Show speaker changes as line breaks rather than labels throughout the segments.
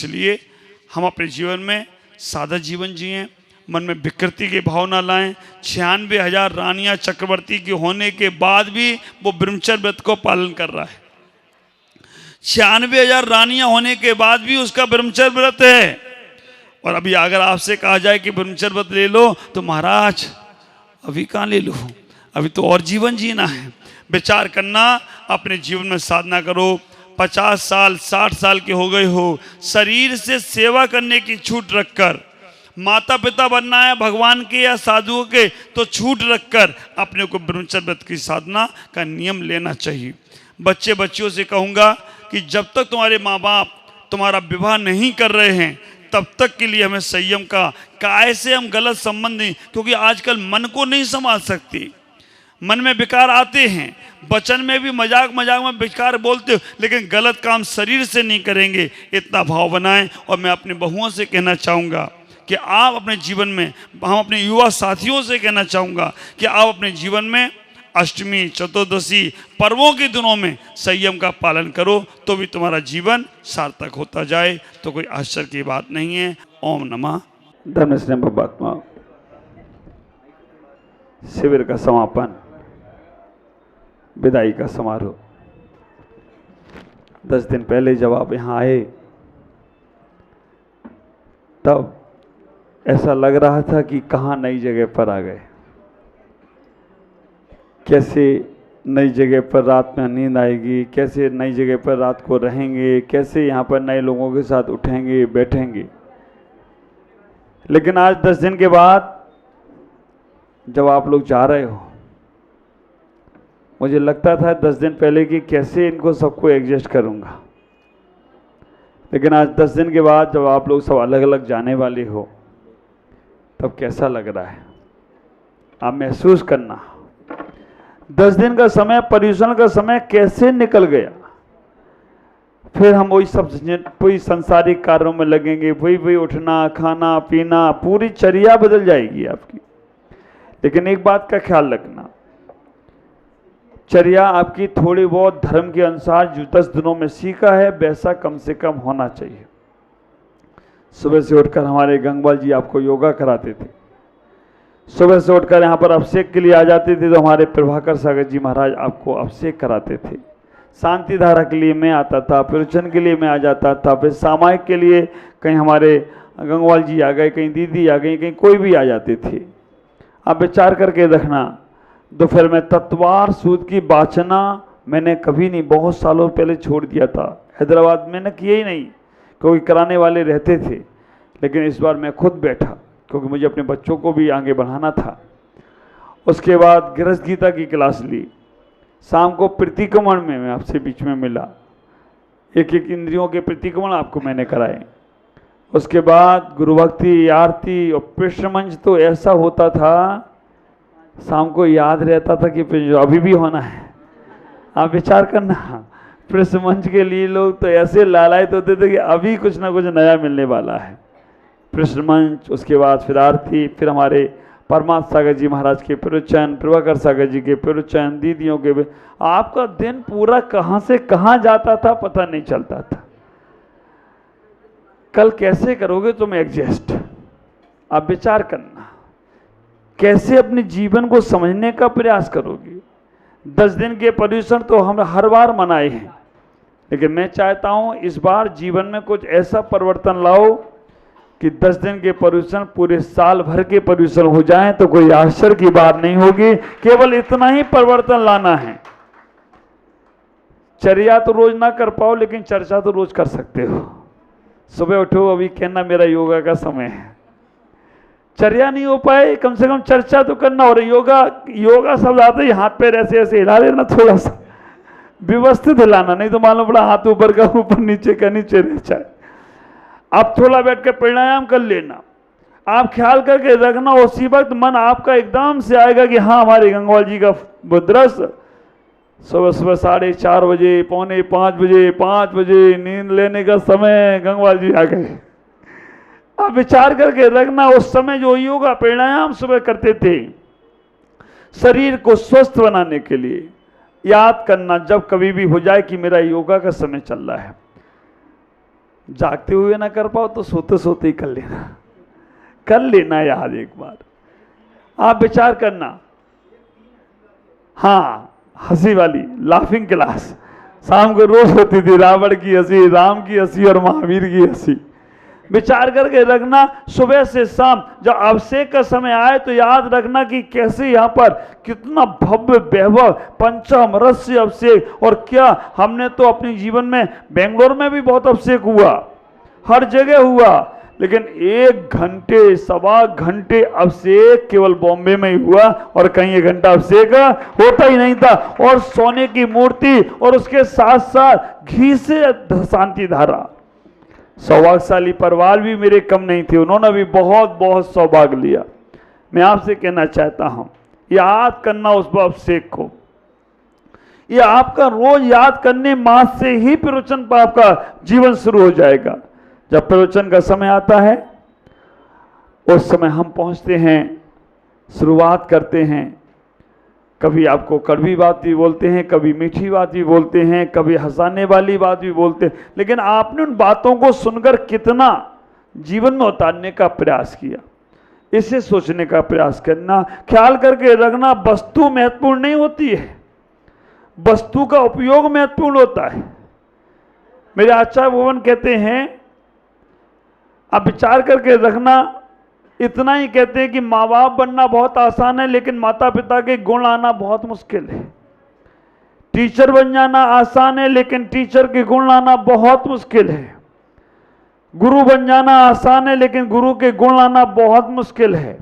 इसलिए हम अपने जीवन में सादा जीवन जिएं, मन में विकृति की भावना लाएं। 96,000 रानियां चक्रवर्ती के होने के बाद भी वो ब्रह्मचर्य व्रत को पालन कर रहा है। 96,000 रानियां होने के बाद भी उसका ब्रह्मचर्य व्रत है। और अभी अगर आपसे कहा जाए कि ब्रह्मचर्य व्रत ले लो तो महाराज अभी कहाँ ले लो, अभी तो और जीवन जीना है। विचार करना, अपने जीवन में साधना करो। 50 साल 60 साल के हो गए हो, शरीर से सेवा करने की छूट रखकर, माता पिता बनना है भगवान के या साधुओं के, तो छूट रखकर अपने को ब्रह्मचर्य व्रत की साधना का नियम लेना चाहिए। बच्चे बच्चियों से कहूँगा कि जब तक तुम्हारे माँ बाप तुम्हारा विवाह नहीं कर रहे हैं तब तक के लिए हमें संयम का, कैसे हम गलत संबंध नहीं, क्योंकि आजकल मन को नहीं संभाल सकती। मन में विकार आते हैं, वचन में भी मजाक मजाक में विकार बोलते हो, लेकिन गलत काम शरीर से नहीं करेंगे, इतना भाव बनाएं। और मैं अपने बहुओं से कहना चाहूँगा कि आप अपने जीवन में, हम अपने युवा साथियों से कहना चाहूँगा कि आप अपने जीवन में अष्टमी चतुर्दशी पर्वों के दिनों में संयम का पालन करो, तो भी तुम्हारा जीवन सार्थक होता जाए, तो कोई आश्चर्य की बात नहीं है। ओम नमः धर्म स्नेह भवात्मा। शिविर का समापन, विदाई का समारोह। 10 दिन पहले जब आप यहाँ आए तब ऐसा लग रहा था कि कहाँ नई जगह पर आ गए। कैसे नई जगह पर रात में नींद आएगी, कैसे नई जगह पर रात को रहेंगे, कैसे यहाँ पर नए लोगों के साथ उठेंगे बैठेंगे। लेकिन आज 10 दिन के बाद जब आप लोग जा रहे हो, मुझे लगता था 10 दिन पहले कि कैसे इनको सबको एडजस्ट करूँगा, लेकिन आज 10 दिन के बाद जब आप लोग सब अलग अलग जाने वाले हो तब कैसा लग रहा है आप महसूस करना। 10 दिन का समय, पर्यूषण का समय कैसे निकल गया। फिर हम वही संसारिक कार्यों में लगेंगे, वही उठना खाना पीना, पूरी चर्या बदल जाएगी आपकी। लेकिन एक बात का ख्याल रखना, चर्या आपकी थोड़ी बहुत धर्म के अनुसार जो 10 दिनों में सीखा है वैसा कम से कम होना चाहिए। सुबह से उठकर हमारे गंगवाल जी आपको योगा कराते थे, सुबह से उठकर यहाँ पर अभिषेक के लिए आ जाते थे, तो हमारे प्रभाकर सागर जी महाराज आपको अभिषेक कराते थे। शांति धारा के लिए मैं आता था, प्रवचन के लिए मैं आ जाता था, फिर सामायिक के लिए कहीं हमारे गंगवाल जी आ गए, कहीं दीदी आ गई, कहीं कोई भी आ जाते थे। आप विचार करके रखना, दोपहर में तत्वार सूद की वाचना मैंने कभी नहीं, बहुत सालों पहले छोड़ दिया था। हैदराबाद में न किए ही नहीं, क्योंकि कराने वाले रहते थे। लेकिन इस बार मैं खुद बैठा, क्योंकि मुझे अपने बच्चों को भी आगे बढ़ाना था। उसके बाद गृहस्थ गीता की क्लास ली, शाम को प्रतिक्रमण में मैं आपसे बीच में मिला, एक एक इंद्रियों के प्रतिक्रमण आपको मैंने कराए। उसके बाद गुरु भक्ति, आरती और कृष्ण मंच तो ऐसा होता था, शाम को याद रहता था कि अभी भी होना है। आप विचार करना, कृष्ण मंच के लिए लोग तो ऐसे लालायित होते थे कि अभी कुछ ना कुछ नया मिलने वाला है। कृष्ण मंच, उसके बाद फिर आरती, फिर हमारे परमात्मा सागर जी महाराज के प्रवचन, प्रभाकर सागर जी के प्रवचन, दीदियों के। आपका दिन पूरा कहाँ से कहाँ जाता था पता नहीं चलता था। कल कैसे करोगे तुम एडजस्ट, आप विचार करना, कैसे अपने जीवन को समझने का प्रयास करोगे। 10 दिन के पर्यूषण तो हम हर बार मनाए हैं, लेकिन मैं चाहता हूं इस बार जीवन में कुछ ऐसा परिवर्तन लाओ कि 10 दिन के पर्यूषण पूरे साल भर के पर्यूषण हो जाएं, तो कोई आश्चर्य की बात नहीं होगी। केवल इतना ही परिवर्तन लाना है। चर्या तो रोज ना कर पाओ, लेकिन चर्चा तो रोज कर सकते हो। सुबह उठो, अभी कहना मेरा योगा का समय है। चर्या नहीं हो पाए, कम से कम चर्चा तो करना। और योगा शब्द आता है, हाथ पैर ऐसे ऐसे हिला लेना, थोड़ा सा व्यवस्थित हिलाना, नहीं तो मालूम पड़ा हाथ ऊपर का ऊपर, नीचे का नीचे रह जाए। आप थोड़ा बैठ कर प्राणायाम कर लेना। आप ख्याल करके रखना, उसी वक्त मन आपका एकदम से आएगा कि हाँ, हमारे गंगवाल जी का दृश्य सुबह सुबह 4:30 बजे, 4:45 बजे, 5 बजे नींद लेने का समय, गंगवाल जी आ गए। आप विचार करके रखना, उस समय जो योगा प्राणायाम सुबह करते थे शरीर को स्वस्थ बनाने के लिए, याद करना जब कभी भी हो जाए कि मेरा योगा का समय चल रहा है। जागते हुए ना कर पाओ तो सोते सोते ही कर लेना याद एक बार। आप विचार करना, हाँ हंसी वाली लाफिंग क्लास शाम को रोज होती थी, रावण की हंसी, राम की हंसी और महावीर की हंसी। विचार करके रखना, सुबह से शाम जब अभिषेक का समय आए तो याद रखना कि कैसे यहाँ पर कितना भव्य वैभव पंचामृत से अभिषेक। और क्या हमने तो अपने जीवन में बेंगलोर में भी बहुत अभिषेक हुआ, हर जगह हुआ, लेकिन 1 घंटे 1.25 घंटे अभिषेक केवल बॉम्बे में ही हुआ और कहीं 1 घंटा अभिषेक होता ही नहीं था। और सोने की मूर्ति और उसके साथ साथ घी से शांति धारा। सौभाग्यशाली परिवार भी मेरे कम नहीं थे, उन्होंने भी बहुत बहुत सौभाग्य लिया। मैं आपसे कहना चाहता हूं, याद करना उस अभिषेक को, ये आपका रोज याद करने मास से ही प्रवचन पर आपका जीवन शुरू हो जाएगा। जब प्रवचन का समय आता है उस समय हम पहुंचते हैं, शुरुआत करते हैं, कभी आपको कड़वी बात भी बोलते हैं, कभी मीठी बात भी बोलते हैं, कभी हंसाने वाली बात भी बोलते हैं, लेकिन आपने उन बातों को सुनकर कितना जीवन में उतारने का प्रयास किया, इसे सोचने का प्रयास करना। ख्याल करके रखना, वस्तु महत्वपूर्ण नहीं होती है, वस्तु का उपयोग महत्वपूर्ण होता है। मेरे आचार्य भवन कहते हैं, आप विचार करके रखना, इतना ही कहते हैं कि माँ बाप बनना बहुत आसान है लेकिन माता पिता के गुण आना बहुत मुश्किल है। टीचर बन जाना आसान है लेकिन टीचर के गुण लाना बहुत मुश्किल है। गुरु बन जाना आसान है लेकिन गुरु के गुण लाना बहुत मुश्किल है।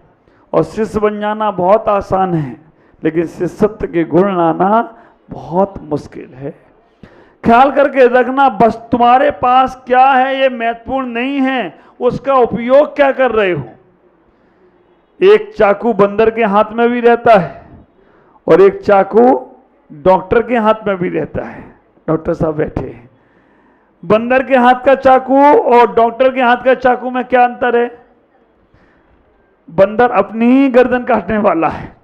और शिष्य बन जाना बहुत आसान है लेकिन शिष्यत्व के गुण लाना बहुत मुश्किल है। ख्याल करके रखना, बस तुम्हारे पास क्या है ये महत्वपूर्ण नहीं है, उसका उपयोग क्या कर रहे हो। एक चाकू बंदर के हाथ में भी रहता है और एक चाकू डॉक्टर के हाथ में भी रहता है। डॉक्टर साहब बैठे हैं, बंदर के हाथ का चाकू और डॉक्टर के हाथ का चाकू में क्या अंतर है। बंदर अपनी ही गर्दन काटने वाला है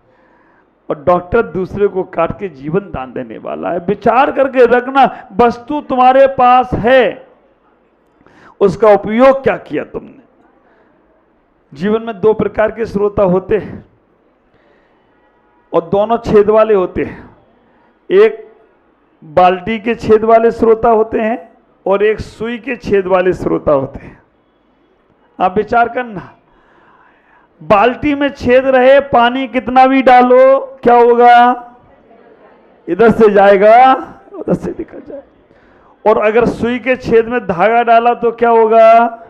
और डॉक्टर दूसरे को काट के जीवन दान देने वाला है। विचार करके रखना, वस्तु तुम्हारे पास है, उसका उपयोग क्या किया तुमने। जीवन में 2 प्रकार के श्रोता होते हैं और दोनों छेद वाले होते हैं। एक बाल्टी के छेद वाले श्रोता होते हैं और एक सुई के छेद वाले श्रोता होते हैं। आप विचार करना, बाल्टी में छेद रहे, पानी कितना भी डालो क्या होगा, इधर से जाएगा उधर से निकल जाए। और अगर सुई के छेद में धागा डाला तो क्या होगा।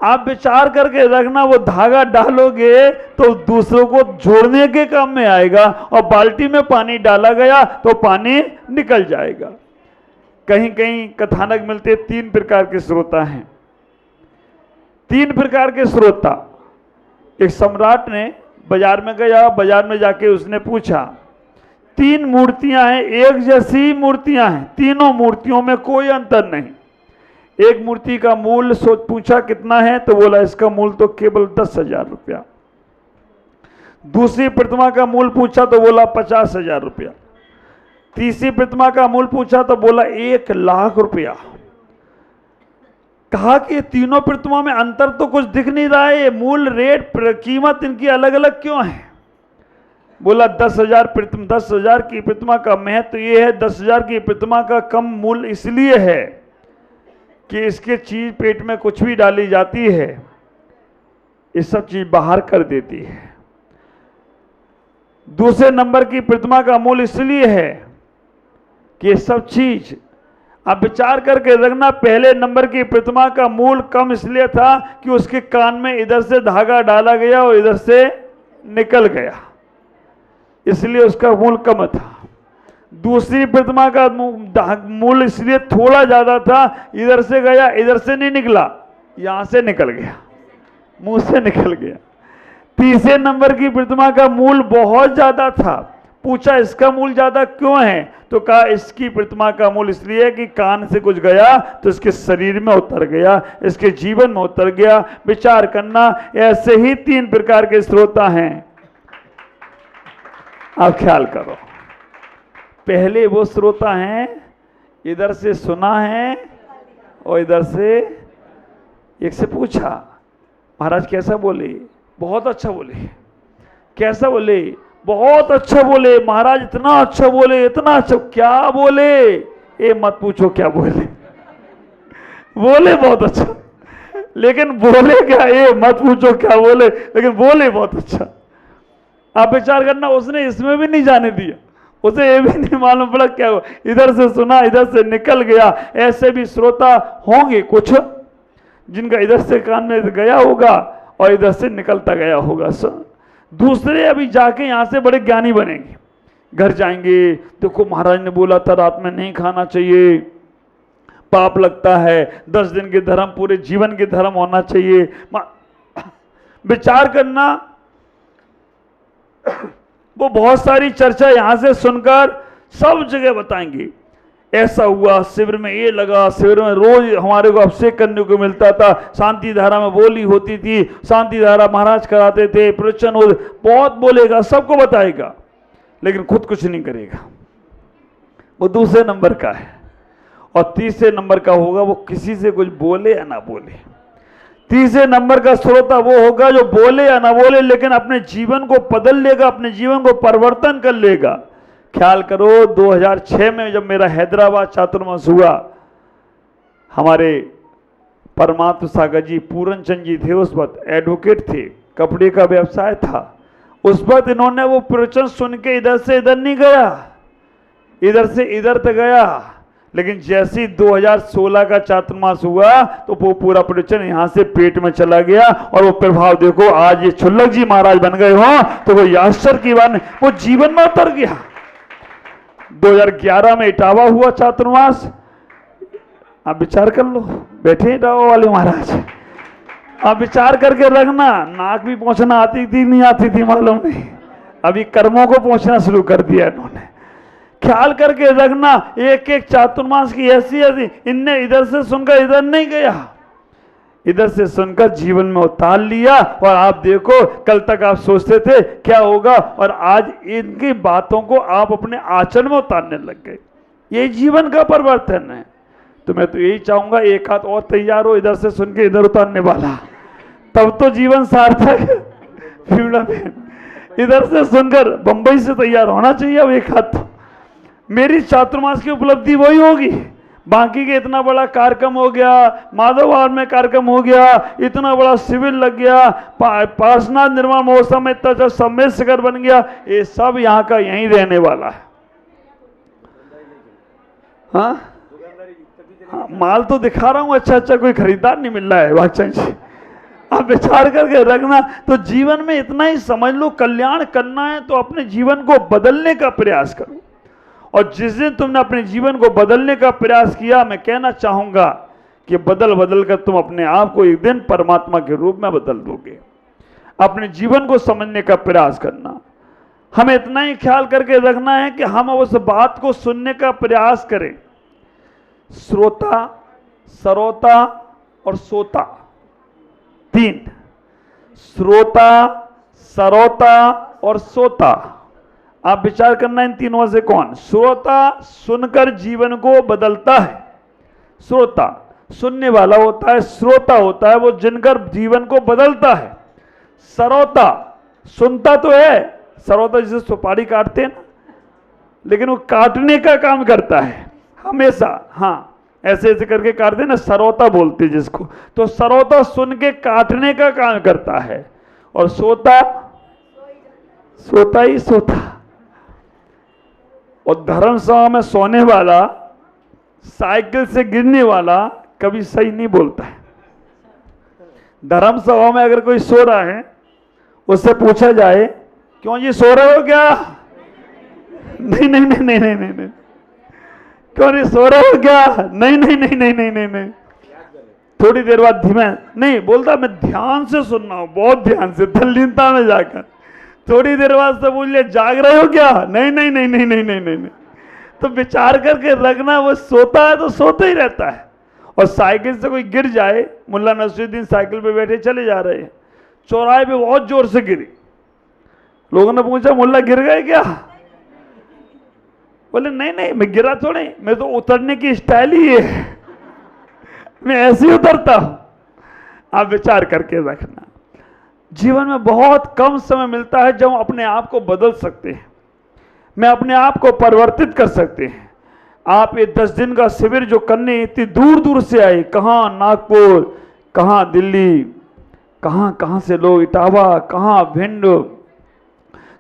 आप विचार करके रखना, वो धागा डालोगे तो दूसरों को जोड़ने के काम में आएगा और बाल्टी में पानी डाला गया तो पानी निकल जाएगा। कहीं कहीं कथानक मिलते 3 प्रकार के श्रोता हैं। 3 प्रकार के श्रोता। एक सम्राट ने बाजार में गया, बाजार में जाके उसने पूछा, 3 मूर्तियां हैं, एक जैसी मूर्तियां हैं, तीनों मूर्तियों में कोई अंतर नहीं। एक मूर्ति का मूल्य पूछा कितना है तो बोला इसका मूल्य तो केवल 10,000 रुपया। दूसरी प्रतिमा का मूल्य पूछा तो बोला 50,000 रुपया। तीसरी प्रतिमा का मूल्य पूछा तो बोला 1,00,000 रुपया। कहा कि तीनों प्रतिमा में अंतर तो कुछ दिख नहीं रहा है, ये मूल्य रेट कीमत इनकी अलग अलग क्यों है। बोला 10,000 की प्रतिमा का महत्व ये है, 10,000 की प्रतिमा का कम मूल्य इसलिए है कि इसके चीज पेट में कुछ भी डाली जाती है ये सब चीज बाहर कर देती है। दूसरे नंबर की प्रतिमा का मूल्य इसलिए है कि ये सब चीज, आप विचार करके रखना, पहले नंबर की प्रतिमा का मूल्य कम इसलिए था कि उसके कान में इधर से धागा डाला गया और इधर से निकल गया, इसलिए उसका मूल्य कम था। दूसरी प्रतिमा का मूल्य इसलिए थोड़ा ज्यादा था, इधर से गया इधर से नहीं निकला, यहां से निकल गया, मुंह से निकल गया। तीसरे नंबर की प्रतिमा का मूल्य बहुत ज्यादा था। पूछा इसका मूल्य ज्यादा क्यों है तो कहा इसकी प्रतिमा का मूल्य इसलिए कि कान से कुछ गया तो इसके शरीर में उतर गया, इसके जीवन में उतर गया। विचार करना, ऐसे ही 3 प्रकार के श्रोता हैं। आप ख्याल करो, पहले वो श्रोता हैं इधर से सुना है और इधर से एक से पूछा, महाराज कैसा बोले? बहुत अच्छा बोले। कैसा बोले? बहुत अच्छा बोले महाराज, इतना अच्छा बोले, इतना अच्छा। क्या बोले? ये मत पूछो क्या बोले। बोले बहुत अच्छा, लेकिन बोले क्या? ये मत पूछो क्या बोले, लेकिन बोले बहुत अच्छा। आप विचार करना, उसने इसमें भी नहीं जाने दिया, उसे ये भी नहीं मालूम पड़ा क्या हुआ। इधर से सुना, इधर से निकल गया। ऐसे भी श्रोता होंगे कुछ जिनका इधर से कान में गया होगा और इधर से निकलता गया होगा। दूसरे अभी जाके यहां से बड़े ज्ञानी बनेंगे, घर जाएंगे, देखो महाराज ने बोला था रात में नहीं खाना चाहिए, पाप लगता है, 10 दिन के धर्म पूरे जीवन के धर्म होना चाहिए। विचार करना, वो बहुत सारी चर्चा यहां से सुनकर सब जगह बताएंगे, ऐसा हुआ, शिविर में ये लगा, शिविर में रोज हमारे को अभिषेक करने को मिलता था, शांति धारा में बोली होती थी, शांति धारा महाराज कराते थे, प्रवचन हो, बहुत बोलेगा, सबको बताएगा, लेकिन खुद कुछ नहीं करेगा। वो दूसरे नंबर का है। और तीसरे नंबर का होगा वो किसी से कुछ बोले या ना बोले। तीसरे नंबर का श्रोता वो होगा जो बोले या ना बोले, लेकिन अपने जीवन को बदल लेगा, अपने जीवन को परिवर्तन कर लेगा। ख्याल करो 2006 में जब मेरा हैदराबाद चातुर्मास हुआ, हमारे परमात्मा सागर जी, पूरन चंद जी थे, उस वक्त एडवोकेट थे, कपड़े का व्यवसाय था। उस वक्त इन्होंने वो प्रवचन सुन के इधर से इधर नहीं गया, इधर से इधर तक गया, लेकिन जैसे ही 2016 का चातुर्मास हुआ तो वो पूरा प्रवचन यहां से पेट में चला गया। और वो प्रभाव देखो, आज ये छुल्लक जी महाराज बन गए हो तो कोई आश्चर्य की बात नहीं, वो जीवन में उतर गया। 2011 में इटावा हुआ चातुर्मास, आप विचार कर लो, बैठे इटावा वाले महाराज, आप विचार करके रखना, नाक भी पहुंचना आती थी नहीं आती थी मालूम नहीं, अभी कर्मों को पहुंचना शुरू कर दिया इन्होंने। ख्याल करके रखना, एक एक चातुर्मास की ऐसी ऐसी, इनने इधर से सुनकर इधर नहीं गया, इधर से सुनकर जीवन में उतार लिया। और आप देखो, कल तक आप सोचते थे क्या होगा, और आज इनकी बातों को आप अपने आचरण में उतारने लग गए। ये जीवन का परिवर्तन है। तो मैं तो यही चाहूंगा, एक हाथ और तैयार हो इधर से सुन के इधर उतारने वाला, तब तो जीवन सार्थक। इधर से सुनकर बंबई से तैयार होना चाहिए अब एक हाथ। मेरी चातुर्मास की उपलब्धि वही होगी। बाकी के इतना बड़ा कार्यक्रम हो गया, माधववार में कार्यक्रम हो गया, इतना बड़ा शिविर लग गया, पार्श्वनाथ निर्माण महोत्सव में इतना सम्मेलन शिखर बन गया, ये सब यहाँ का यहीं रहने वाला है। हाँ, माल तो दिखा रहा हूँ, अच्छा अच्छा, कोई खरीदार नहीं मिल रहा है वाचन जी। आप विचार करके रखना। तो जीवन में इतना ही समझ लो, कल्याण करना है तो अपने जीवन को बदलने का प्रयास करो। और जिस दिन तुमने अपने जीवन को बदलने का प्रयास किया, मैं कहना चाहूंगा कि बदल बदल कर तुम अपने आप को एक दिन परमात्मा के रूप में बदल दोगे। अपने जीवन को समझने का प्रयास करना। हमें इतना ही ख्याल करके रखना है कि हम उस बात को सुनने का प्रयास करें। श्रोता, सरोता और सोता, 3। श्रोता, सरोता और सोता। आप विचार करना, इन तीनों से कौन? श्रोता सुनकर जीवन को बदलता है, श्रोता सुनने वाला होता है, श्रोता होता है वो जिनकर जीवन को बदलता है। सरोता सुनता तो है, सरोता जिसे सुपारी काटते हैं ना, लेकिन वो काटने का काम करता है हमेशा। हाँ, ऐसे ऐसे करके काटते हैं ना, सरोता बोलते जिसको। तो सरोता सुन के काटने का काम करता है, और सोता, सोता ही सोता। और धर्मसभा में सोने वाला, साइकिल से गिरने वाला कभी सही नहीं बोलता है। धर्मसभा में अगर कोई सो रहा है, उससे पूछा जाए क्यों जी सो रहे हो क्या? नहीं नहीं नहीं नहीं नहीं नहीं, क्यों नहीं सो रहे हो क्या? नहीं नहीं नहीं नहीं नहीं नहीं नहीं। थोड़ी देर बाद धीमे नहीं बोलता, मैं ध्यान से सुन रहा हूं, बहुत ध्यान से, तल्लीनता में जाकर। थोड़ी देर बाद से बोलिए जाग रहे हो क्या? नहीं नहीं नहीं नहीं नहीं नहीं नहीं। तो विचार करके रखना, वो सोता है तो सोता ही रहता है। और साइकिल से कोई गिर जाए, मुल्ला नसरुद्दीन साइकिल पे बैठे चले जा रहे हैं, चौराहे पे बहुत जोर से गिरी, लोगों ने पूछा मुल्ला गिर गए क्या? बोले नहीं नहीं, मैं गिरा थोड़े, मैं तो उतरने की स्टाइल ही है। मैं ऐसे ही उतरता हूं। आप विचार करके रखना। जीवन में बहुत कम समय मिलता है जब हम अपने आप को बदल सकते हैं, मैं अपने आप को परिवर्तित कर सकते हैं। आप ये 10 दिन का शिविर जो करने इतनी दूर दूर से आए, कहाँ नागपुर, कहाँ दिल्ली, कहाँ से लोग, इटावा, कहाँ भिंड।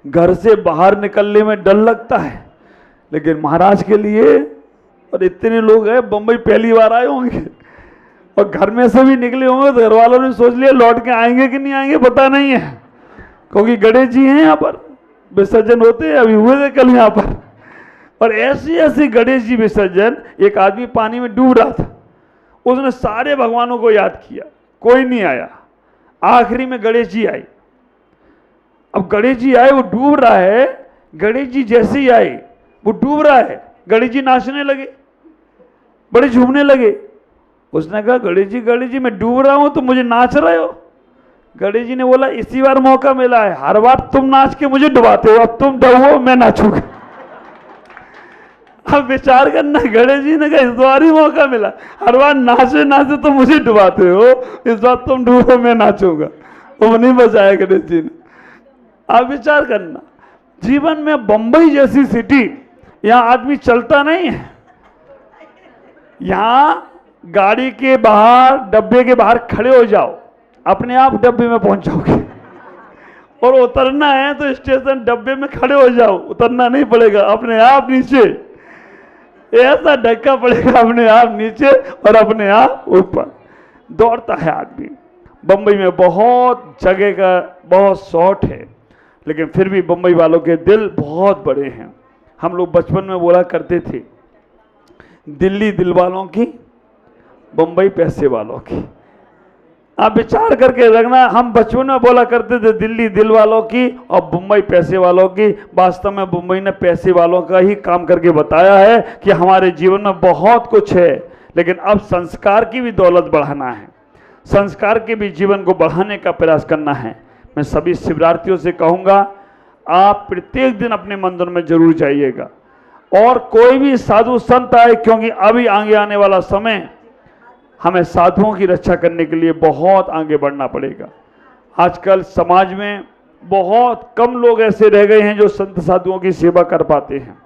घर से बाहर निकलने में डर लगता है, लेकिन महाराज के लिए, और इतने लोग हैं, बंबई पहली बार आए होंगे और घर में से भी निकले होंगे, तो घर वालों ने सोच लिया लौट के आएंगे कि नहीं आएंगे पता नहीं है, क्योंकि गणेश जी हैं यहाँ पर, विसर्जन होते हैं, अभी हुए थे कल यहाँ पर। और ऐसी ऐसी गणेश जी विसर्जन, एक आदमी पानी में डूब रहा था, उसने सारे भगवानों को याद किया, कोई नहीं आया, आखिरी में गणेश जी आए। अब गणेश जी आए, वो डूब रहा है, गणेश जी जैसे ही आए, वो डूब रहा है, गणेश जी नाचने लगे, बड़े झूमने लगे। उसने कहा गणेश जी मैं डूब रहा हूं तो मुझे नाच रहे हो? गणेश जी ने बोला इसी बार मौका मिला है, हर बार तुम नाच के मुझे डुबाते हो, अब तुम डूबो मैं नाचूंगा। अब विचार करना, गणेश जी ने कहा इस बार ही मौका मिला, हर बार नाचे नाचे तो मुझे डुबाते हो, इस बार तुम डूबो मैं नाचूंगा। वो नहीं बचाया गणेश जी ने। आप विचार करना, जीवन में बंबई जैसी सिटी, यहां आदमी चलता नहीं है, यहां गाड़ी के बाहर, डब्बे के बाहर खड़े हो जाओ, अपने आप डब्बे में पहुंच जाओगे, और उतरना है तो स्टेशन डब्बे में खड़े हो जाओ, उतरना नहीं पड़ेगा, अपने आप नीचे, ऐसा धक्का पड़ेगा अपने आप नीचे और अपने आप ऊपर। दौड़ता है आदमी। बंबई में बहुत जगह का बहुत शॉर्ट है, लेकिन फिर भी बंबई वालों के दिल बहुत बड़े हैं। हम लोग बचपन में बोला करते थे, दिल्ली दिल वालों की, बंबई पैसे वालों की। आप विचार करके रखना, हम बचपन में बोला करते थे दिल्ली दिल वालों की और बंबई पैसे वालों की। वास्तव में बंबई ने पैसे वालों का ही काम करके बताया है कि हमारे जीवन में बहुत कुछ है, लेकिन अब संस्कार की भी दौलत बढ़ाना है, संस्कार के भी जीवन को बढ़ाने का प्रयास करना है। मैं सभी शिवरार्थियों से कहूँगा, आप प्रत्येक दिन अपने मंदिर में जरूर जाइएगा, और कोई भी साधु संत आए, क्योंकि अभी आगे आने वाला समय हमें साधुओं की रक्षा करने के लिए बहुत आगे बढ़ना पड़ेगा। आजकल समाज में बहुत कम लोग ऐसे रह गए हैं जो संत साधुओं की सेवा कर पाते हैं।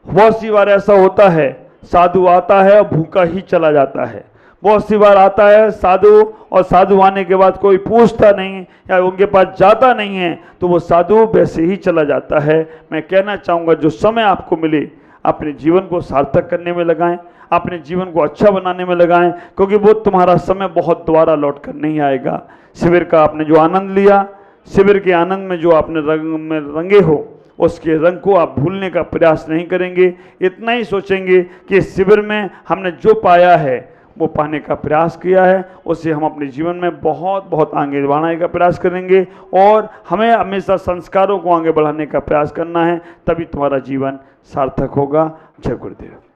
बहुत सी बार ऐसा होता है, साधु आता है और भूखा ही चला जाता है। बहुत सी बार आता है साधु, और साधु आने के बाद कोई पूछता नहीं या उनके पास जाता नहीं है, तो वो साधु वैसे ही चला जाता है। मैं कहना चाहूँगा, जो समय आपको मिले अपने जीवन को सार्थक करने में लगाएं, अपने जीवन को अच्छा बनाने में लगाएं, क्योंकि वो तुम्हारा समय बहुत दोबारा लौट कर नहीं आएगा। शिविर का आपने जो आनंद लिया, शिविर के आनंद में जो आपने रंग में रंगे हो, उसके रंग को आप भूलने का प्रयास नहीं करेंगे। इतना ही सोचेंगे कि इस शिविर में हमने जो पाया है वो पाने का प्रयास किया है, उसे हम अपने जीवन में बहुत बहुत आगे बढ़ाने का प्रयास करेंगे, और हमें हमेशा संस्कारों को आगे बढ़ाने का प्रयास करना है, तभी तुम्हारा जीवन सार्थक होगा। जय गुरुदेव।